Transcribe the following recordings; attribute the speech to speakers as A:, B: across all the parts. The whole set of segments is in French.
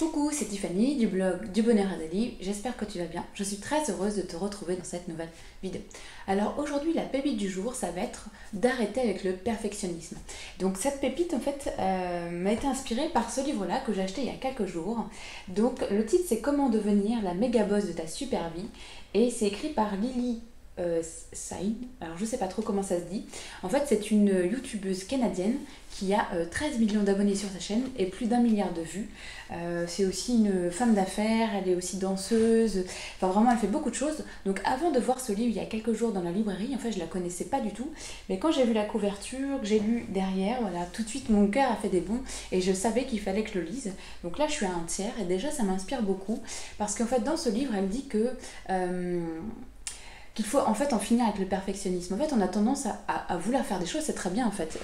A: Coucou, c'est Tiffany du blog du Bonheur à Dali, j'espère que tu vas bien. Je suis très heureuse de te retrouver dans cette nouvelle vidéo. Alors aujourd'hui, la pépite du jour, ça va être d'arrêter avec le perfectionnisme. Donc cette pépite, en fait, m'a été inspirée par ce livre-là que j'ai acheté il y a quelques jours. Donc le titre, c'est Comment devenir la méga boss de ta super vie et c'est écrit par Lily Sain, alors je sais pas trop comment ça se dit. En fait, c'est une youtubeuse canadienne qui a 13 millions d'abonnés sur sa chaîne et plus d'1 milliard de vues. C'est aussi une femme d'affaires, elle est aussi danseuse, enfin vraiment elle fait beaucoup de choses. Donc avant de voir ce livre il y a quelques jours dans la librairie, en fait je la connaissais pas du tout, mais quand j'ai vu la couverture, que j'ai lu derrière, voilà, tout de suite mon cœur a fait des bonds et je savais qu'il fallait que je le lise. Donc là je suis à un tiers et déjà ça m'inspire beaucoup parce qu'en fait dans ce livre elle dit que qu'il faut en fait en finir avec le perfectionnisme. En fait, on a tendance à vouloir faire des choses, c'est très bien en fait.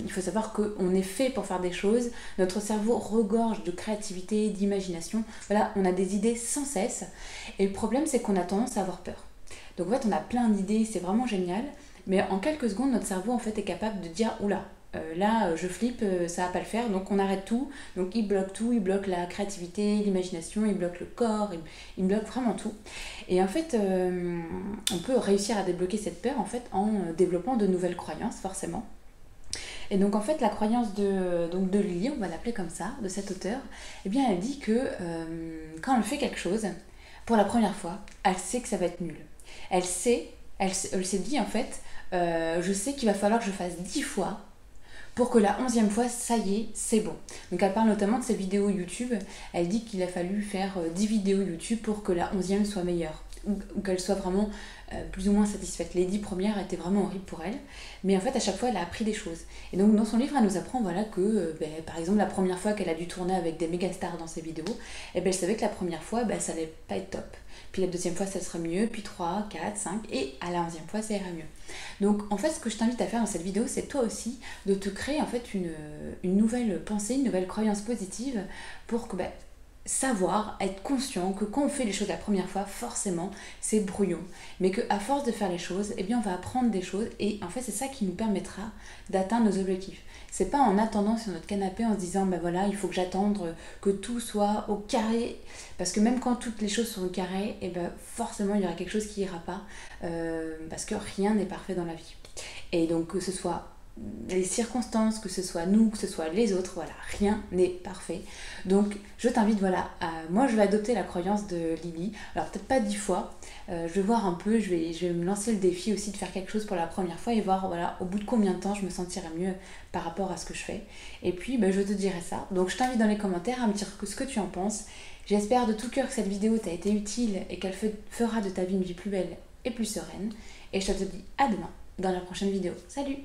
A: Il faut savoir qu'on est fait pour faire des choses, notre cerveau regorge de créativité, d'imagination. Voilà, on a des idées sans cesse. Et le problème, c'est qu'on a tendance à avoir peur. Donc en fait, on a plein d'idées, c'est vraiment génial. Mais en quelques secondes, notre cerveau en fait est capable de dire oula. Là, je flippe, ça va pas le faire, donc on arrête tout. Donc il bloque tout, il bloque la créativité, l'imagination, il bloque le corps, il bloque vraiment tout. Et en fait, on peut réussir à débloquer cette peur en fait en développant de nouvelles croyances, forcément. Et donc en fait, la croyance de Lily, on va l'appeler comme ça, de cet auteur, eh bien elle dit que quand elle fait quelque chose, pour la première fois, elle sait que ça va être nul. Elle s'est dit en fait, je sais qu'il va falloir que je fasse 10 fois pour que la 11e fois, ça y est, c'est bon. Donc elle parle notamment de ses vidéos YouTube. Elle dit qu'il a fallu faire 10 vidéos YouTube pour que la 11e soit meilleure. Ou qu'elle soit vraiment plus ou moins satisfaite. Les 10 premières étaient vraiment horribles pour elle. Mais en fait, à chaque fois, elle a appris des choses. Et donc dans son livre, elle nous apprend voilà, que, par exemple, la première fois qu'elle a dû tourner avec des méga stars dans ses vidéos, elle savait que la première fois, ça allait pas être top. Puis la deuxième fois, ça sera mieux, puis 3, 4, 5, et à la 11e fois, ça ira mieux. Donc en fait, ce que je t'invite à faire dans cette vidéo, c'est toi aussi de te créer en fait une nouvelle pensée, une nouvelle croyance positive pour que savoir, être conscient que quand on fait les choses la première fois, forcément, c'est brouillon. Mais qu'à force de faire les choses, eh bien, on va apprendre des choses et en fait, c'est ça qui nous permettra d'atteindre nos objectifs. C'est pas en attendant sur notre canapé en se disant, voilà, il faut que j'attende que tout soit au carré. Parce que même quand toutes les choses sont au carré, forcément, il y aura quelque chose qui ira pas. Parce que rien n'est parfait dans la vie. Et donc, que ce soit les circonstances, que ce soit nous, que ce soit les autres, voilà, rien n'est parfait. Donc je t'invite, moi je vais adopter la croyance de Lily, alors peut-être pas 10 fois, je vais voir un peu, je vais me lancer le défi aussi de faire quelque chose pour la première fois et voir au bout de combien de temps je me sentirai mieux par rapport à ce que je fais. Et puis je te dirai ça, donc je t'invite dans les commentaires à me dire ce que tu en penses. J'espère de tout cœur que cette vidéo t'a été utile et qu'elle fera de ta vie une vie plus belle et plus sereine. Et je te dis à demain dans la prochaine vidéo. Salut!